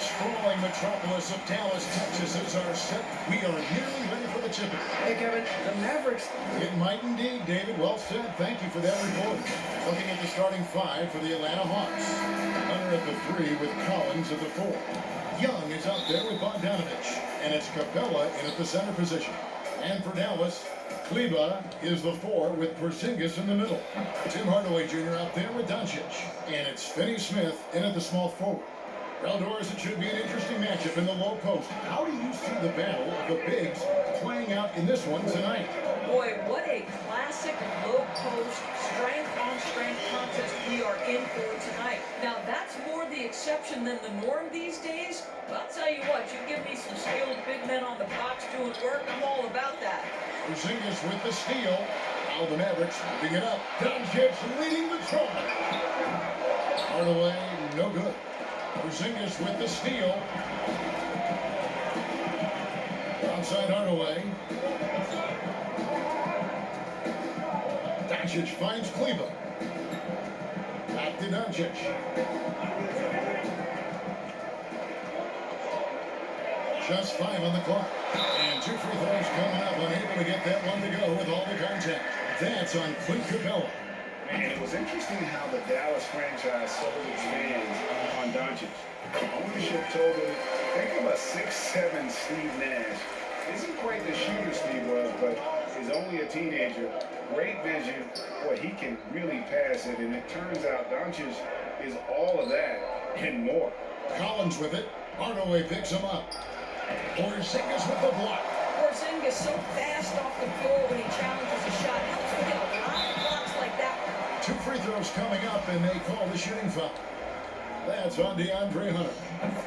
sprawling metropolis of Dallas, Texas is our set. We are nearly ready for the tip. Hey, Kevin, the Mavericks. It might indeed, David. Well said. Thank you for that report. Looking at the starting five for the Atlanta Hawks. Hunter at the 3 with Collins at the 4. Young is out there with Bogdanovich. And it's Capella in at the center position. And for Dallas, Kleba is the 4 with Porzingis in the middle. Tim Hardaway Jr. out there with Doncic. And it's Finney Smith in at the small forward. Well, Doris, it should be an interesting matchup in the low post. How do you see the battle of the bigs playing out in this one tonight? Boy, what a classic low post, strength-on-strength contest we are in for tonight. Now, that's more the exception than the norm these days. But I'll tell you what, you give me some skilled big men on the box doing work, I'm all about that. Porzingis with the steal. Now the Mavericks moving it up. Doncic leading the charge. Hardaway, no good. Porzingis with the steal. Outside Hardaway. Doncic finds Kleba. Back to Doncic. Just 5 on the clock. And 2 free throws coming up. Unable to get that one to go with all the contact. That's on Clint Capella. And it was interesting how the Dallas franchise sold its fans on Doncic. Ownership told him, think of a 6'7" Steve Nash. Isn't quite the shooter Steve was, but is only a teenager. Great vision. Boy, he can really pass it. And it turns out Doncic is all of that and more. Collins with it. Hardaway picks him up. Porzingis with the block. Porzingis so fast off the floor when he challenges a shot. Helps to get a lot of blocks like that. 2 free throws coming up, and they call the shooting foul. That's on DeAndre Hunter.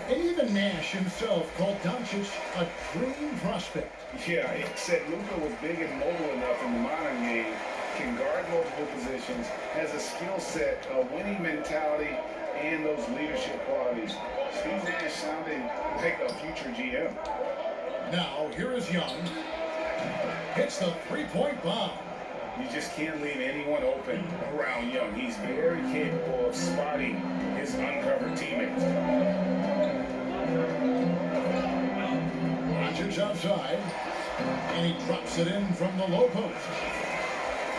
And even Nash himself called Doncic a dream prospect. Yeah, he said Luka was big and mobile enough in the modern game, can guard multiple positions, has a skill set, a winning mentality, and those leadership qualities. Steve Nash sounding like a future GM. Now, here is Young. Hits the three-point bomb. You just can't leave anyone open around Young. He's very capable of spotting his uncovered teammates. Doncic outside, and he drops it in from the low post.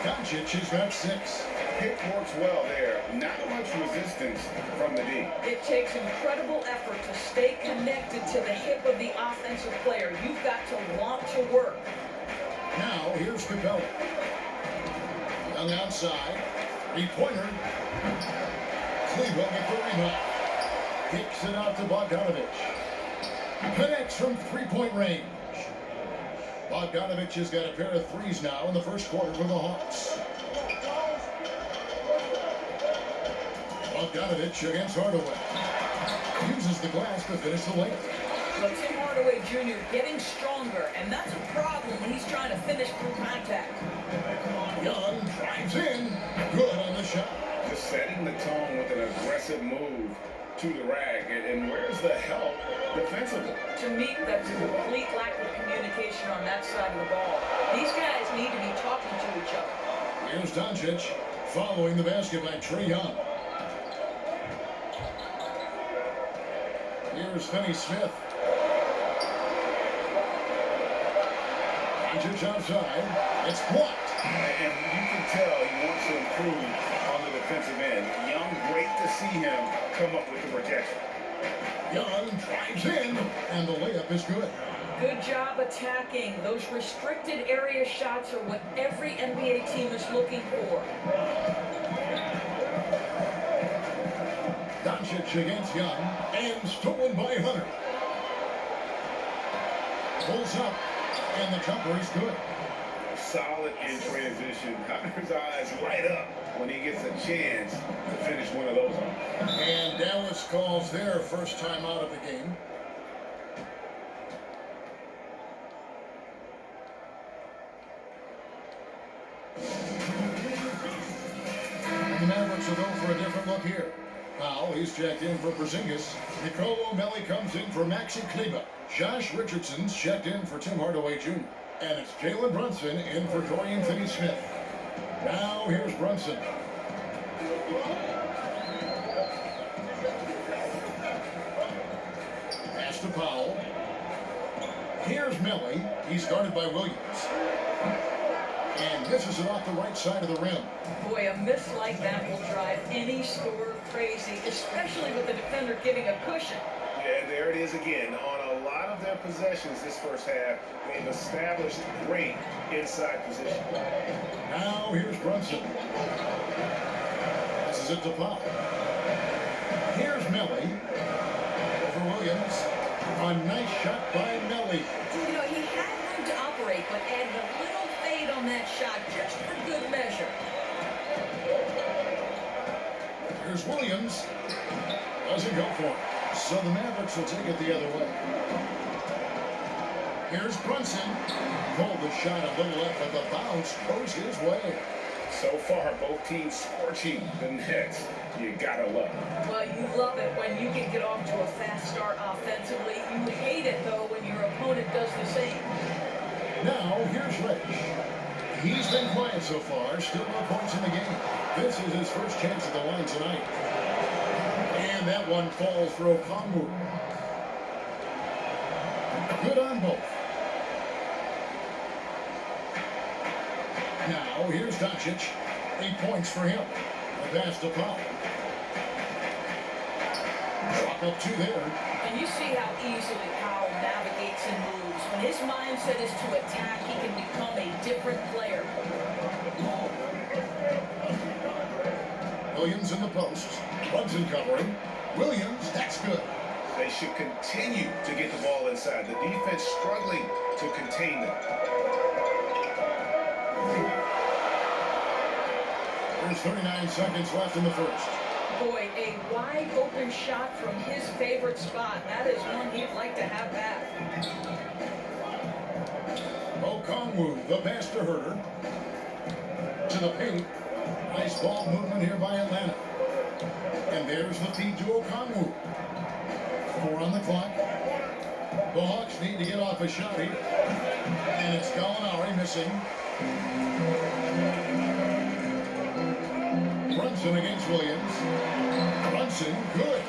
Doncic has got 6. Pick works well there. Not much resistance from the D. It takes incredible effort to stay connected to the hip of the offensive player. You've got to want to work. Now, here's Capella. Young outside. 3-pointer. Kleba with the rebound. Kicks it out to Bogdanovich. Connects from 3-point range. Bogdanovich has got a pair of threes now in the first quarter for the Hawks. Bogdanovich against Hardaway. Uses the glass to finish the layup. So Tim Hardaway Jr. getting stronger, and that's a problem when he's trying to finish through contact. Young drives in. Good on the shot. Just setting the tone with an aggressive move to the rack. And where's the help defensively? To me, that's a complete lack of communication on that side of the ball. These guys need to be talking to each other. Here's Doncic following the basket by Trae Young. Here's Finney Smith. Doncic outside. It's blocked. And you can tell he wants to improve on the defensive end. Young, great to see him come up with the protection. Young drives in, and the layup is good. Good job attacking. Those restricted area shots are what every NBA team is looking for. Doncic against Young, and stolen by Hunter. Pulls up, and the jumper is good. Solid in transition. Hunter's eyes light up when he gets a chance to finish one of those off. And Dallas calls their first time out of the game. And the Mavericks will go for a different look here. Now he's checked in for Porzingis. Nicolo O'Malley comes in for Maxi Kleba. Josh Richardson's checked in for Tim Hardaway Jr. And it's Jalen Brunson in for Dorian Finney-Smith. Now here's Brunson. Here's Millie. He's guarded by Williams. And misses it off the right side of the rim. Boy, a miss like that will drive any scorer crazy, especially with the defender giving a cushion. Yeah, there it is again. On a lot of their possessions this first half, they've established great inside position. Now here's Brunson. Passes it to Pop. Here's Millie. Over Williams. A nice shot by Millie. You know, he had room to operate, but added a little fade on that shot just for good measure. Here's Williams. Doesn't go for it. So the Mavericks will take it the other way. Here's Brunson. Pulled the shot a little left, but the bounce goes his way. So far, both teams scorching the Nets. You gotta love it. Well, you love it when you can get off to a fast start offensively. You hate it, though, when your opponent does the same. Now, here's Rich. He's been quiet so far, still no points in the game. This is his first chance at the line tonight. And that one falls for Okongwu. Good on both. Now, here's Doncic. 8 points for him. A pass to Pop. Walk up 2 there. And you see how easily Powell navigates and moves. When his mindset is to attack, he can become a different player. Williams in the post. Brunson covering. Williams, that's good. They should continue to get the ball inside. The defense struggling to contain them. There's 39 seconds left in the first. Boy, a wide open shot from his favorite spot. That is one he'd like to have back. Okongwu, the pass to Herter. To the paint. Nice ball movement here by Atlanta. And there's the feed to Okongwu. 4 on the clock. The Hawks need to get off a shot here. And it's Gallinari missing. Brunson against Williams. Brunson, good.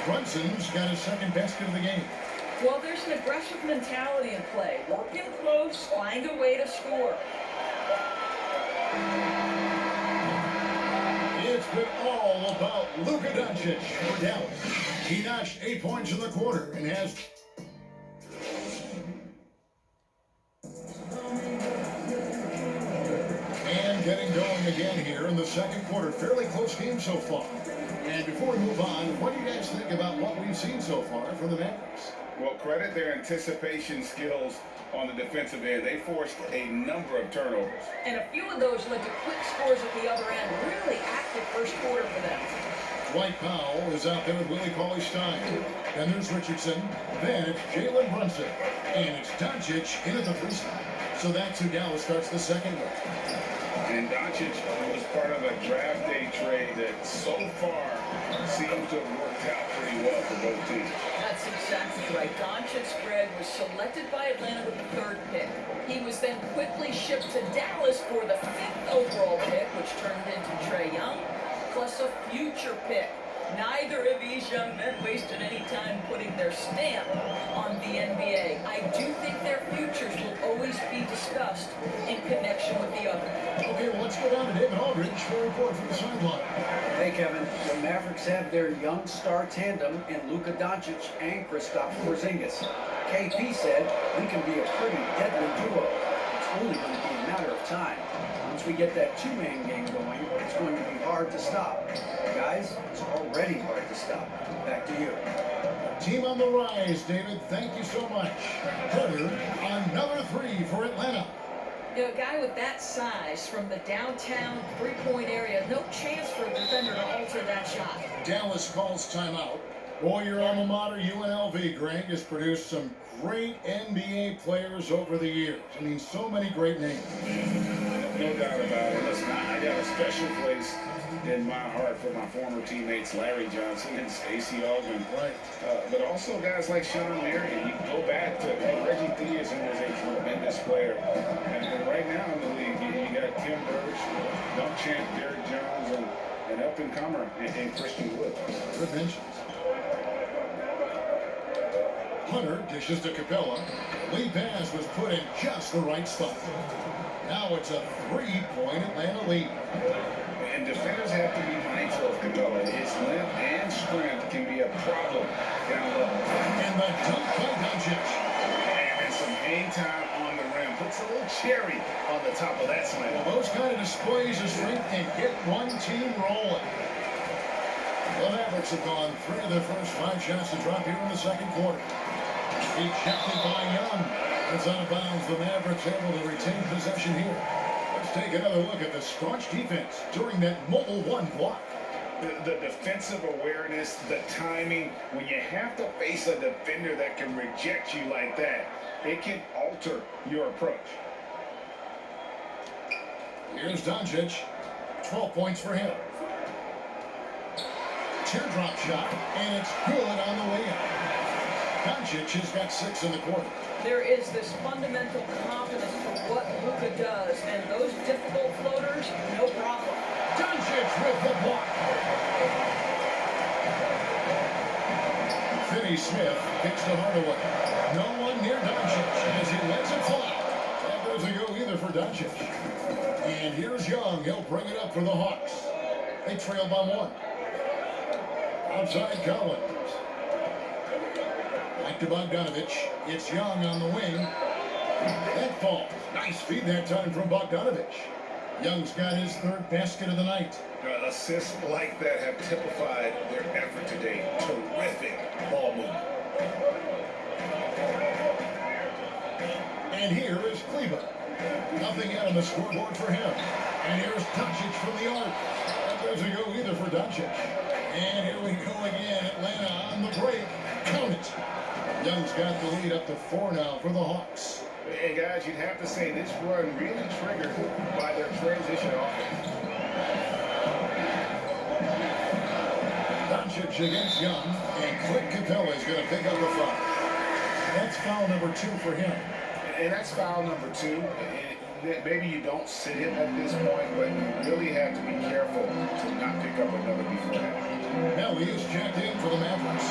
Brunson's got his second basket of the game. Well, there's an aggressive mentality in play. Working close, find a way to score. It's been all about Luka Doncic for Dallas. He notched 8 points in the quarter and has... And getting going again here in the second quarter. Fairly close game so far. And before we move on, what do you guys think about what we've seen so far from the Mavericks? Well, credit their anticipation skills on the defensive end. They forced a number of turnovers. And a few of those led to quick scores at the other end. Really active first quarter for them. Dwight Powell is out there with Willie Cauley-Stein. Then there's Richardson. Then it's Jalen Brunson. And it's Doncic in at the free throw. So that's who Dallas starts the second with. And Doncic was part of a draft day trade that so far seems to have worked out pretty well for both teams. That's exactly right. Doncic's Greg was selected by Atlanta with the 3rd pick. He was then quickly shipped to Dallas for the 5th overall pick, which turned into Trae Young, plus a future pick. Neither of these young men wasted any time putting their stamp on the NBA. I do think their futures will always be discussed in connection with the other. Okay, well, let's go down to David Aldridge for a report from the sideline. Hey, Kevin. The Mavericks have their young star tandem in Luka Doncic and Kristaps Porzingis. KP said we can be a pretty deadly duo. It's only going to be a matter of time. Once we get that two-man game going, it's going to be hard to stop. Guys, it's already hard to stop. Back to you. Team on the rise, David. Thank you so much. Herter, another 3 for Atlanta. You know, a guy with that size from the downtown three-point area, no chance for a defender to alter that shot. Dallas calls timeout. Boy, your alma mater, UNLV, Greg, has produced some great NBA players over the years. I mean, so many great names. No doubt about it. Listen, I got a special place in my heart for my former teammates Larry Johnson and Stacey Augmon. Right. But also guys like Sean Marion. You can go back to Reggie Theisen was a tremendous player. And right now in the league, you got Tim Burge, dunk champ Derrick Jones, and up-and-comer in Christian Wood. Good mentions. Hunter dishes to Capella. Lead pass was put in just the right spot. Now it's a 3-point Atlanta lead. And defenders have to be mindful of Capella. His length and strength can be a problem down low. And the dunk by Doncic. And some hang time on the rim. Puts a little cherry on the top of that slam. Well, those kind of displays of strength can get one team rolling. The Mavericks have gone 3 of their first 5 shots to drop here in the second quarter. Ejected by Young. It's out of bounds. The Mavericks able to retain possession here. Let's take another look at the staunch defense during that mobile 1 block. The defensive awareness, the timing, when you have to face a defender that can reject you like that, it can alter your approach. Here's Doncic. 12 points for him. Teardrop shot, and it's good on the way up. Doncic has got 6 in the quarter. There is this fundamental confidence for what Luka does, and those difficult floaters, no problem. Doncic with the block. Finney Smith kicks to Hardaway. No one near Doncic as he lets it fly. That doesn't go either for Doncic. And here's Young. He'll bring it up for the Hawks. They trail by 1. Outside Collins. Back to Bogdanovich. It's Young on the wing. That falls. Nice feed that time from Bogdanovich. Young's got his 3rd basket of the night. Assists like that have typified their effort today. Terrific ball movement. And here is Cleveland. Nothing yet on the scoreboard for him. And here's Doncic from the arc. That doesn't go either for Doncic. And here we go again. Atlanta on the break. Count it. Young's got the lead up to 4 now for the Hawks. And guys, you'd have to say this run really triggered by their transition offense. Doncic against Young. And Clint Capella is going to pick up the foul. That's foul number 2 for him. And that's foul number 2. Maybe you don't sit him at this point, but you really have to be careful to not pick up another before that. Melly is checked in for the Mavericks.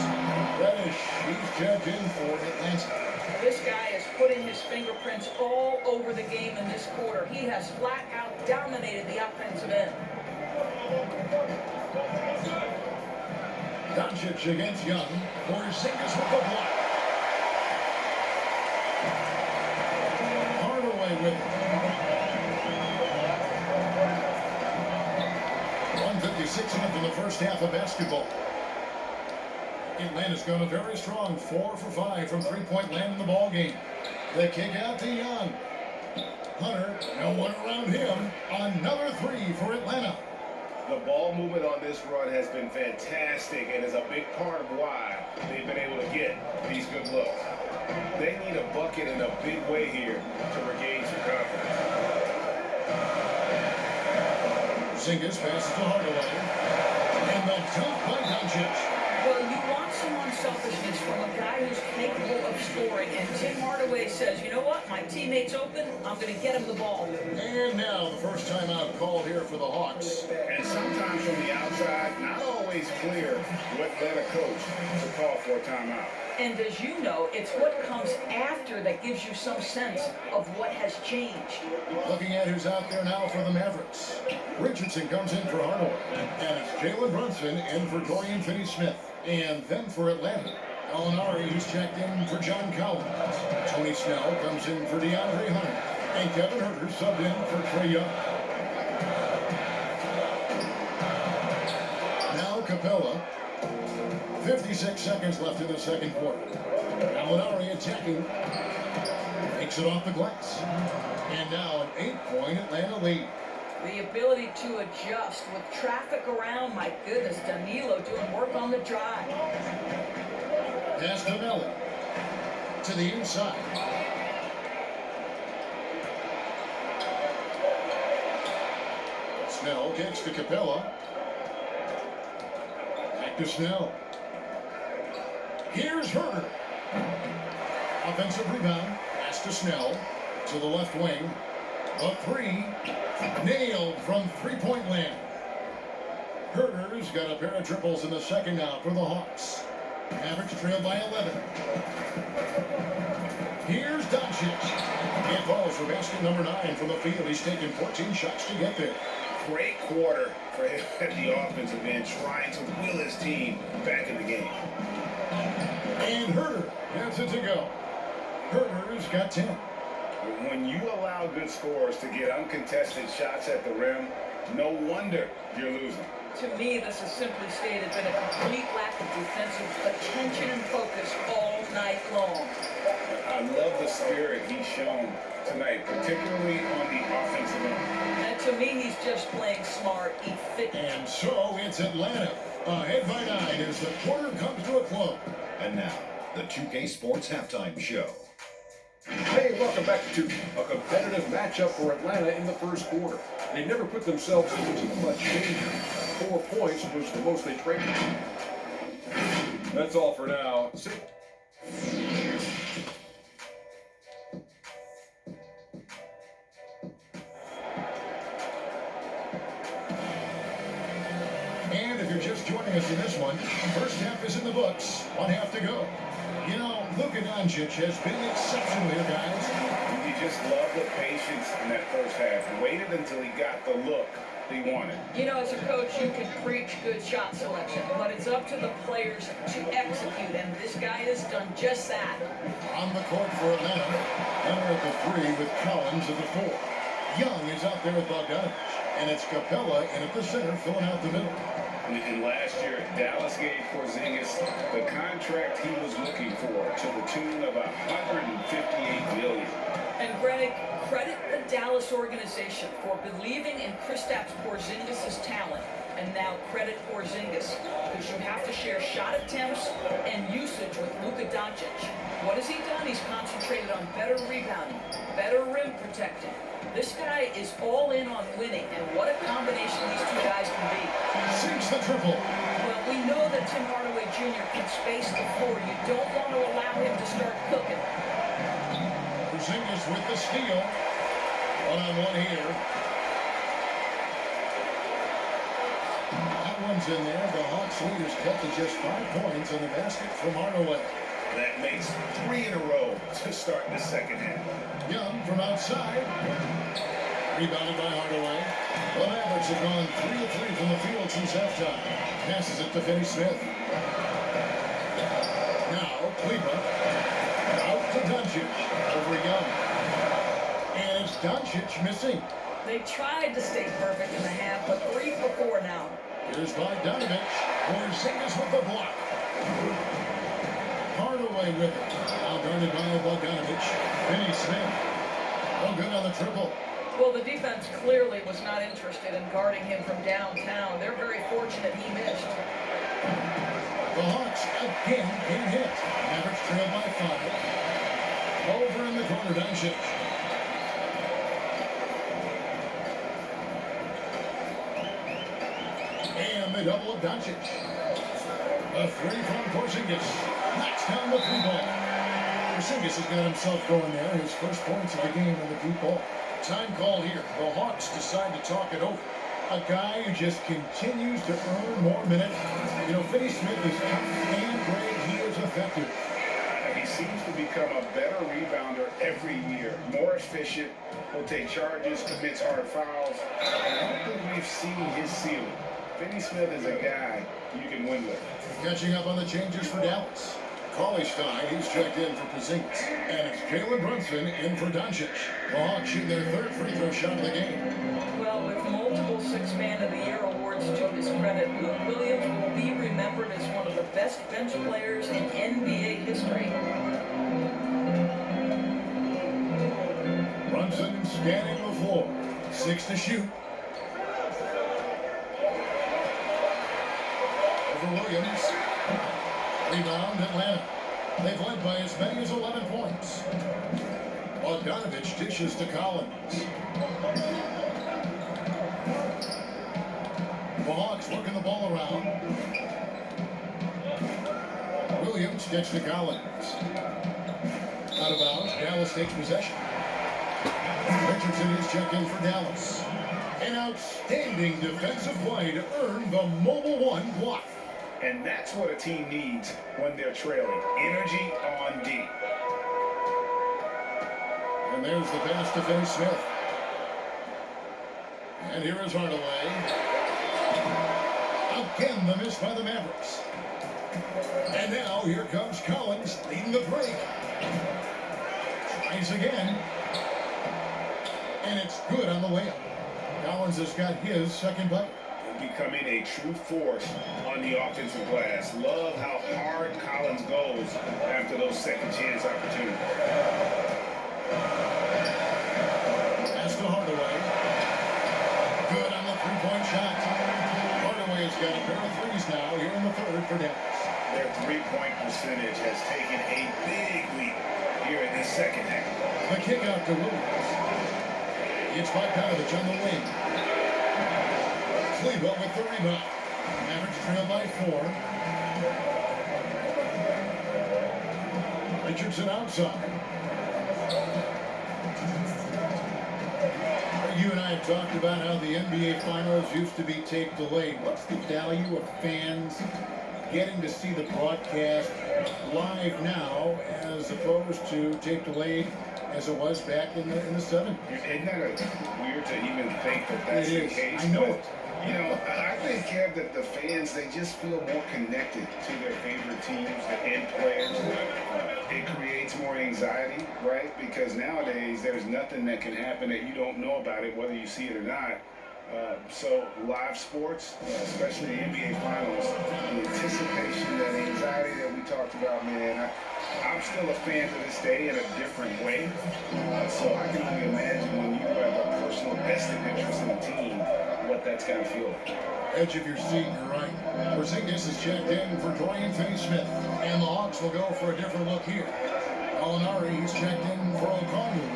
Reddish, he's checked in for Atlanta. This guy is putting his fingerprints all over the game in this quarter. He has flat out dominated the offensive end. Doncic against Young. Porzingis with the block. Hardaway with it. 1:56 left in the first half of basketball. Atlanta's gone a very strong 4 for 5 from 3-point land in the ball game. The kick out to Young. Hunter, no one around him. Another 3 for Atlanta. The ball movement on this run has been fantastic and is a big part of why they've been able to get these good looks. They need a bucket in a big way here to regain some confidence. Porzingis passes to Hardaway. And the dunk by Doncic. Well, you want some unselfishness from a guy who's capable of scoring. And Tim Hardaway says, you know what? My teammate's open. I'm going to get him the ball. And now the first timeout called here for the Hawks. And sometimes from the outside, not always clear what led a coach to call for a timeout. And as you know, it's what comes after that gives you some sense of what has changed. Looking at who's out there now for the Mavericks. Richardson comes in for Hardaway. And it's Jalen Brunson in for Dorian Finney-Smith. And then for Atlanta, Gallinari, who's checked in for John Collins. Tony Snell comes in for DeAndre Hunter. And Kevin Huerter subbed in for Trae Young. Now Capella. 56 seconds left in the second quarter. Gallinari attacking. Takes it off the glass. And now an 8-point Atlanta lead. The ability to adjust with traffic around, my goodness, Danilo doing work on the drive. Pass to Melly. To the inside. Snell kicks to Capella. Back to Snell. Here's Huerter. Offensive rebound. Pass to Snell. To the left wing. A 3. Nailed from 3-point land. Huerter's got a pair of triples in the second now for the Hawks. Mavericks trail by 11. Here's Doncic. It falls for basket number 9 from the field. He's taken 14 shots to get there. Great quarter for him at the offensive end, trying to will his team back in the game. And Herter gets it to go. Herter's got 10. When you allow good scorers to get uncontested shots at the rim, no wonder you're losing. To me, this has simply stated been a complete lack of defensive attention and focus all night long. I love the spirit he's shown tonight, particularly on the offensive end. And to me, he's just playing smart, efficient. And so it's Atlanta. Ahead by 9 as the quarter comes to a close. And now, the 2K Sports Halftime Show. Hey, welcome back to a competitive matchup for Atlanta in the first quarter. They never put themselves into too much danger. 4 points was the most they traded. That's all for now. And if you're just joining us in this one, first half is in the books. 1 half to go. You know, Luka Doncic has been exceptional here, guys. You just love the patience in that first half. Waited until he got the look he wanted. You know, as a coach, you can preach good shot selection, but it's up to the players to execute, and this guy has done just that. On the court for Atlanta, Hunter at the 3 with Collins at the 4. Young is out there with Bogdanovich, and it's Capella in at the center filling out the middle. And last year, Dallas gave Porzingis the contract he was looking for to the tune of $158 million. And Greg, credit the Dallas organization for believing in Kristaps Porzingis' talent. And now credit Porzingis, because you have to share shot attempts and usage with Luka Doncic. What has he done? He's concentrated on better rebounding, better rim protecting. This guy is all in on winning, and what a combination these two guys can be. Sinks the triple. Well, we know that Tim Hardaway Jr. can space the floor. You don't want to allow him to start cooking. Porzingis with the steal. 1-on-1 here. That one's in there. The Hawks lead is kept to just 5 points on the basket from Hardaway. That makes 3 in a row to start the second half. Young from outside. Rebounded by Hardaway. The Mavericks have gone 3 of 3 from the field since halftime. Passes it to Finney Smith. Now, Cleveland. Out to Doncic. Over Young. And it's Doncic missing. They tried to stay perfect in the half, but 3 for 4 now. Here's Bogdanovich. Porzingis with the block. Hardaway with it. Now guarded by Bogdanovich. Finney Smith. Oh, good on the triple. Well, the defense clearly was not interested in guarding him from downtown. They're very fortunate he missed. The Hawks again can't hit. Mavericks trail by 5. Over in the corner, Doncic. And they double up Doncic. A 3 from Porzingis. Knocks down the 3-ball. Porzingis has got himself going there. His first points of the game on the deep ball. Time call here. The Hawks decide to talk it over. A guy who just continues to earn more minutes. You know, Finney Smith is tough and great. He is effective. He seems to become a better rebounder every year. More efficient. He'll take charges, commits hard fouls. I don't think we've seen his ceiling. Finney Smith is a guy you can win with. Catching up on the changes for Dallas. Cauley-Stein, he's checked in for Porzingis. And it's Jalen Brunson in for Doncic. The Hawks shoot their 3rd free throw shot of the game. Well, with multiple Six-Man of the Year awards to his credit, Luke Williams will be remembered as one of the best bench players in NBA history. Brunson scanning the floor. 6 to shoot. Over Williams. Rebound Atlanta. They've led by as many as 11 points. Bogdanovich dishes to Collins. The Hawks working the ball around. Williams gets to Collins. Out of bounds. Dallas takes possession. Richardson is checked in for Dallas. An outstanding defensive play to earn the mobile 1 block. And that's what a team needs when they're trailing. Energy on D. And there's the pass to Finney Smith. And here is Hardaway. Again, the miss by the Mavericks. And now here comes Collins leading the break. Tries again. And it's good on the way up. Collins has got his second bucket. Becoming a true force on the offensive glass. Love how hard Collins goes after those second chance opportunities. Pass to Hardaway. Good on the three-point shot. Hardaway's got a pair of threes now here in the third for Dallas. Their three-point percentage has taken a big leap here in this second half. The kick out to Williams. It's by Panovich on the wing. Kleber with the rebound. Mavericks trail by 4. Richardson outside. You and I have talked about how the NBA Finals used to be tape delayed. What's the value of fans getting to see the broadcast live now as opposed to tape delayed as it was back in the 70s? Isn't that weird to even think that that's the case? I know it. You know, I think, Kev, that the fans, they just feel more connected to their favorite teams and players. It creates more anxiety, right? Because nowadays, there's nothing that can happen that you don't know about it, whether you see it or not. So live sports, especially the NBA Finals, the anticipation, that anxiety that we talked about, man, I'm still a fan to this day in a different way. So I can only imagine when you have a personal vested interest in the team, what that's got to feel like. Edge of your seat, you're right. Porzingis is checked in for Dorian Finney-Smith. And the Hawks will go for a different look here. Gallinari, he's checked in for O'Connell.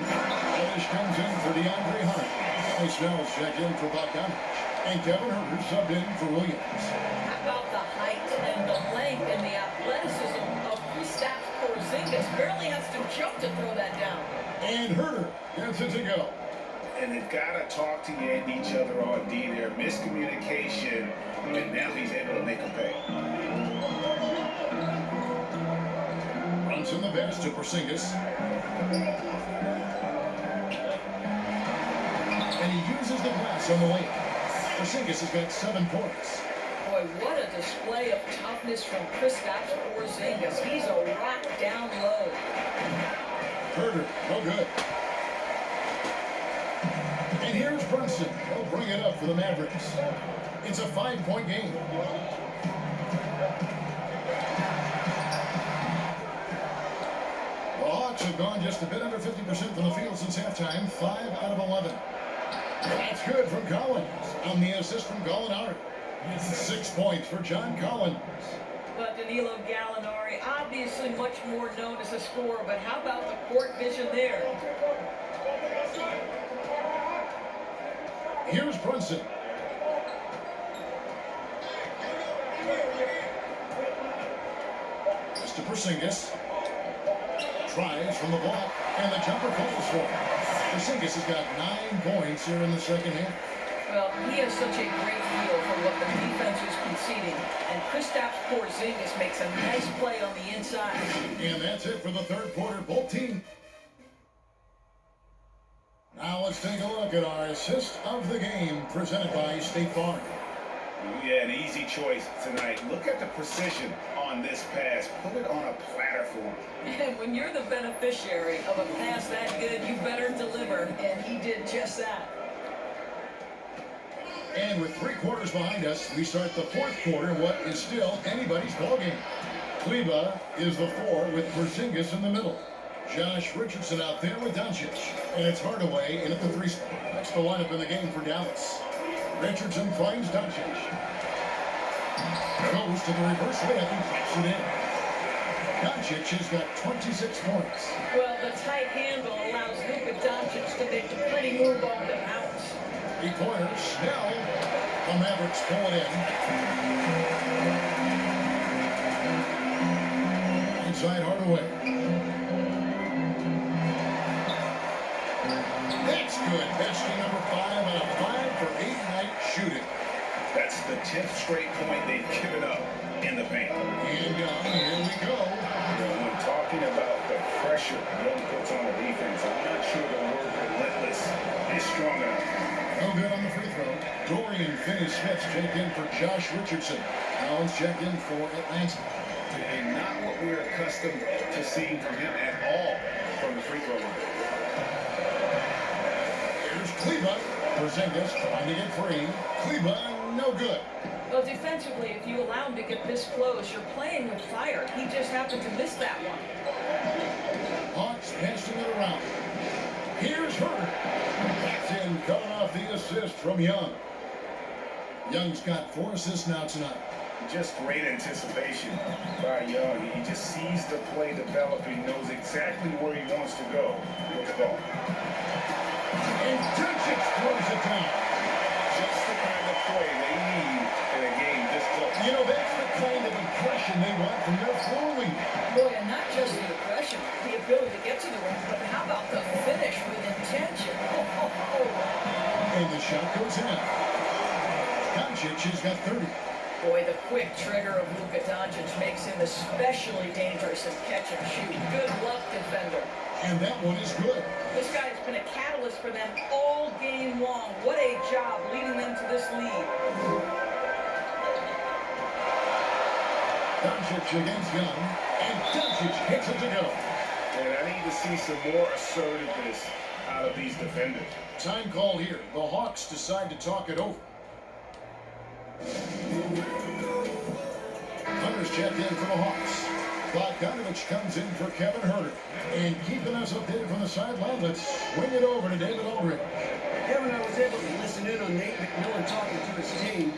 Reddish comes in for DeAndre Hunter. Kelly Snell's checked in for Bogdanovich. And Kevin Herter subbed in for Williams. How about the height and the length and the athleticism of Kristaps Porzingis? Barely has to jump to throw that down. And Herter gets it to go. And they've got to talk to each other on D there. Miscommunication, and now he's able to make a pay. Runs in the pass to Porzingis. And he uses the glass on the way. Porzingis has got 7 points. Boy, what a display of toughness from Kristaps Porzingis. He's a rock down low. Herter, no good. And here's Brunson. He'll bring it up for the Mavericks. It's a 5-point game. The Hawks have gone just a bit under 50% from the field since halftime. 5 out of 11. That's good from Collins on the assist from Gallinari. 6 points for John Collins. But Danilo Gallinari, obviously much more known as a scorer, but how about the court vision there? Here's Brunson. Just to Porzingis. Tries from the block, and the jumper falls for him. Porzingis has got 9 points here in the second half. Well, he has such a great feel for what the defense is conceding, and Kristaps Porzingis makes a nice play on the inside. And that's it for the third quarter. Both teams. Now let's take a look at our assist of the game presented by State Farm. Yeah, an easy choice tonight. Look at the precision on this pass. Put it on a platter for him. And when you're the beneficiary of a pass that good, you better deliver, and he did just that. And with 3 quarters behind us, we start the fourth quarter in what is still anybody's ballgame. Kleber is the 4 with Porzingis in the middle. Josh Richardson out there with Doncic. And it's Hardaway in at the 3 spot. That's the lineup in the game for Dallas. Richardson finds Doncic. Goes to the reverse layup and drops it in. Doncic has got 26 points. Well, the tight handle allows Luka Doncic to make a pretty move off the bounce. 3-pointer, Snell. The Mavericks pull it in. Inside Hardaway. That's good. Bestie number 5 and a 5 for 8-night shooting. That's the 10th straight point they've given up in the paint. And here we go. You know, when talking about the pressure Young puts on the defense, I'm not sure leaving, Finney Smith check in for Josh Richardson. Collins check in for Atlanta. And not what we're accustomed to seeing from him at all from the free throw line. Here's Kleba. Porzingis trying to get free. Kleba, no good. Well, defensively, if you allow him to get this close, you're playing with fire. He just happened to miss that one. Hawks passing it around. Here's Herter. That's in, coming off the assist from Young. Young's got 4 assists now tonight. Just great anticipation by Young. He just sees the play developing, knows exactly where he wants to go with the ball. And Doncic throws it down. Just the kind of play they need in a game this close. You know, that's the kind of impression they want from their floor lead. Boy, and not just the aggression, the ability to get to the rim, but how about the finish with intention? And the shot goes in. Doncic has got 30. Boy, the quick trigger of Luka Doncic makes him especially dangerous in catch and shoot. Good luck, defender. And that one is good. This guy has been a catalyst for them all game long. What a job leading them to this lead. Doncic against Young. And Doncic hits it to go. And I need to see some more assertiveness out of these defenders. Time call here. The Hawks decide to talk it over. Hunter's checked in for the Hawks. Bogdanovich comes in for Kevin Herter. And keeping us updated from the sideline, let's swing it over to David Aldridge. Kevin, I was able to listen in on Nate McMillan talking to his team.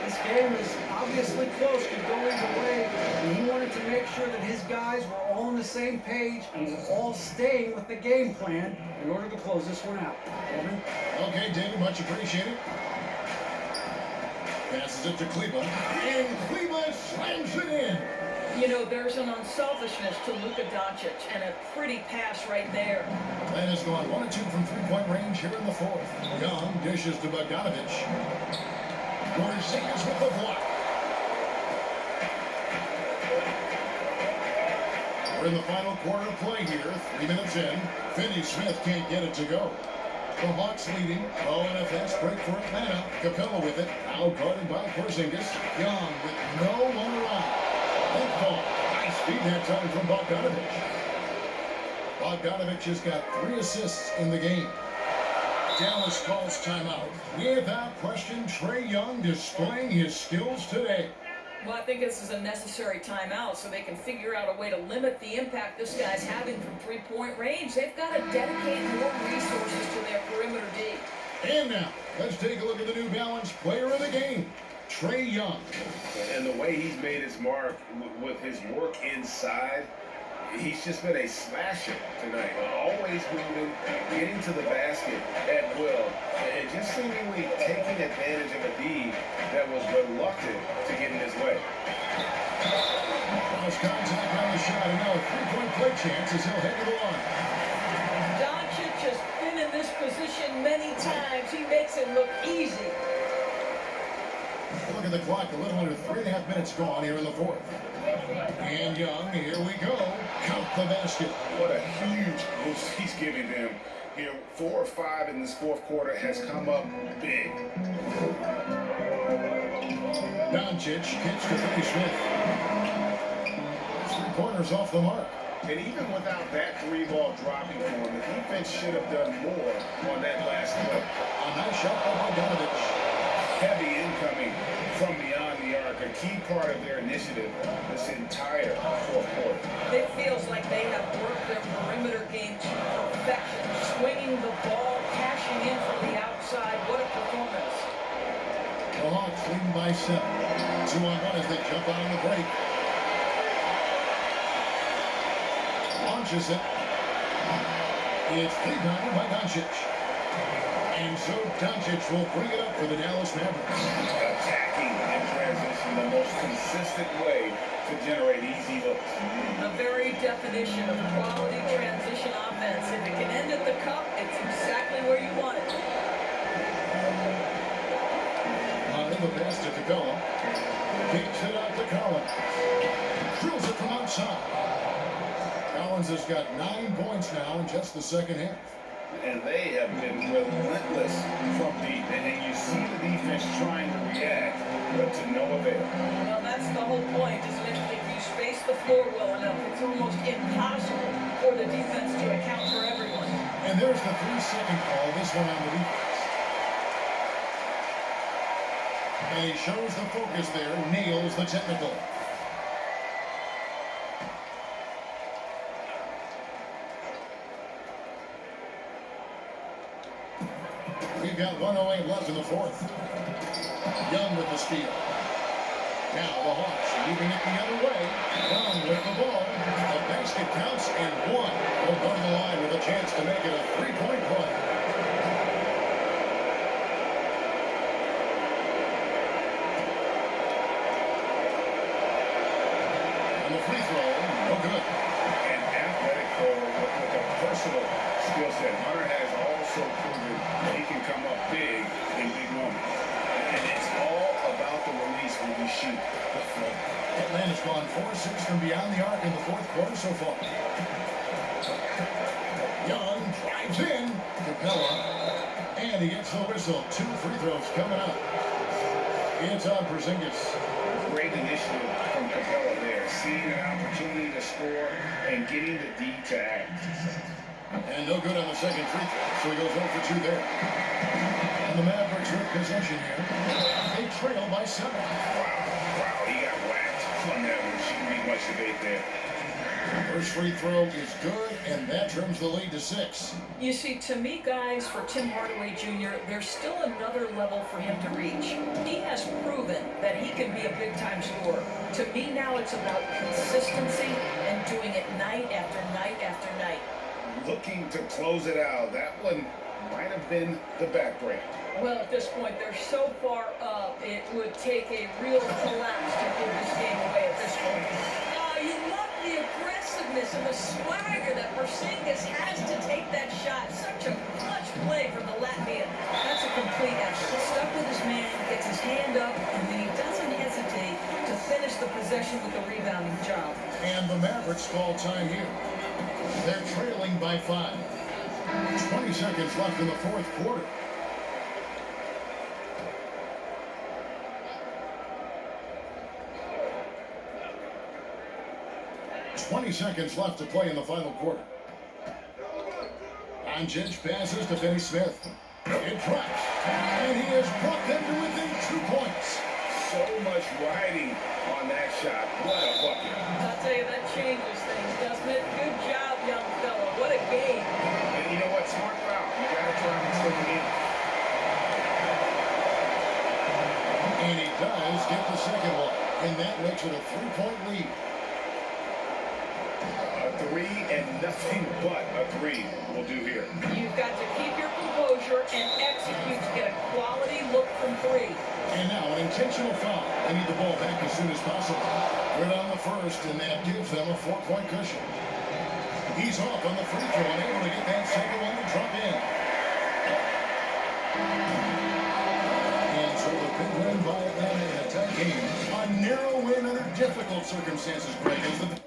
This game is obviously close, could go either way, and he wanted to make sure that his guys were all on the same page and were all staying with the game plan in order to close this one out. Kevin? Okay, David, much appreciated. Passes it to Kleba. And Kleba slams it in. You know, there's an unselfishness to Luka Doncic and a pretty pass right there. Atlanta's gone 1 and 2 from three-point range here in the fourth. Young dishes to Bogdanovich. Porzingis with the block. We're in the final quarter of play here. 3 minutes in. Finney Smith can't get it to go. The Hawks leading. Oh, and a fast break for Atlanta. Capella with it. Now guarded by Porzingis. Young with no one around. Left ball. Nice feed that time from Bogdanovich. Bogdanovich has got 3 assists in the game. Dallas calls timeout. Without question, Trae Young displaying his skills today. Well, I think this is a necessary timeout so they can figure out a way to limit the impact this guy's having from three-point range. They've got to dedicate more resources to their perimeter D. And now, let's take a look at the New Balance player of the game, Trae Young. And the way he's made his mark with his work inside, he's just been a slasher tonight. Always moving, getting to the basket at will, and just seemingly taking advantage of a D that was reluctant to get in his way. Cross contact on the shot, and now a three-point play chance as he'll head to the line. Doncic has been in this position many times. He makes it look easy. Look at the clock, a little under 3.5 minutes gone here in the fourth. And Young, here we go. Count the basket. What a huge boost he's giving them. You know, 4 or 5 in this fourth quarter has come up big. Doncic kicks to Finney Smith. 3-pointers off the mark. And even without that 3-ball dropping for him, the defense should have done more on that last play. A nice shot by Bogdanovich. Heavy incoming from beyond the arc, a key part of their initiative this entire fourth quarter. It feels like they have worked their perimeter game to perfection, swinging the ball, cashing in from the outside. What a performance. The Hawks leading by 7. 2-on-1 as they jump out on the break. Launches it. It's rebounded by Doncic. And so Doncic will bring it up for the Dallas Mavericks. Attacking in transition, the most consistent way to generate easy looks. The very definition of quality transition offense. If it can end at the cup, it's exactly where you want it. The pass to Capella. Kicks it out to Collins. Drills it from outside. Collins has got 9 points now in just the second half. And they have been relentless from deep. And you see the defense trying to react, but to no avail. Well, that's the whole point, isn't it? If you space the floor well enough, it's almost impossible for the defense to account for everyone. And there's the 3-second call, this one on the defense. And he shows the focus there, nails the technical. We've got 1:08 left in the fourth. Young with the steal. Now the Hawks moving it the other way. Young with the ball. The basket counts and one. Will go to the line with a chance to make it a three-point play. And the free throw, no good. An athletic forward with a personal skill set. Hunter has also proven that he can come up big in big moments. And it's all about the release when you shoot the floor. Atlanta's gone 4-6 from beyond the arc in the fourth quarter so far. Young drives in. Capella. And he gets the whistle. 2 free throws coming up. It's on Porzingis. Great initiative from Capella there. Seeing an opportunity to score and getting the D to act. And no good on the second free throw. So he goes 0 for 2 there. And the Mavericks with possession here. They trail by 7. Wow, he got whacked on that one. Shouldn't be much debate there. First free throw is good, and that trims the lead to 6. You see, to me, guys, for Tim Hardaway Jr., there's still another level for him to reach. He has proven that he can be a big-time scorer. To me now, it's about consistency and doing it night after night after night. Looking to close it out. That one might have been the backbreak. Well, at this point, they're so far up, it would take a real collapse to give this game away at this point. You love the aggressiveness and the swagger that Porzingis has to take that shot. Such a clutch play from the Latvian. That's a complete effort. Stuck with his man, gets his hand up, and then he doesn't hesitate to finish the possession with a rebounding job. And the Mavericks call time here. They're trailing by 5. 20 seconds left in the fourth quarter. Twenty seconds left to play in the final quarter. Doncic passes to Finney-Smith. It drops. And he has brought them to within 2 points. So much riding on that shot. What a bucket. I'll tell you, that changes things, doesn't it? Good job, young fella. What a game. And you know what? Smart foul. You got to try and slip it in. And he does get the second one. And that makes it a 3-point lead. A 3 and nothing but a 3 will do here. You've got to keep your composure and execute to get a quality look from 3. And now an intentional foul. They need the ball back as soon as possible. Good on the first, and that gives them a 4-point cushion. He's off on the free throw and able to get that second one to drop in. And so the big win by Atlanta in a tight game. A narrow win under difficult circumstances, Greg, is the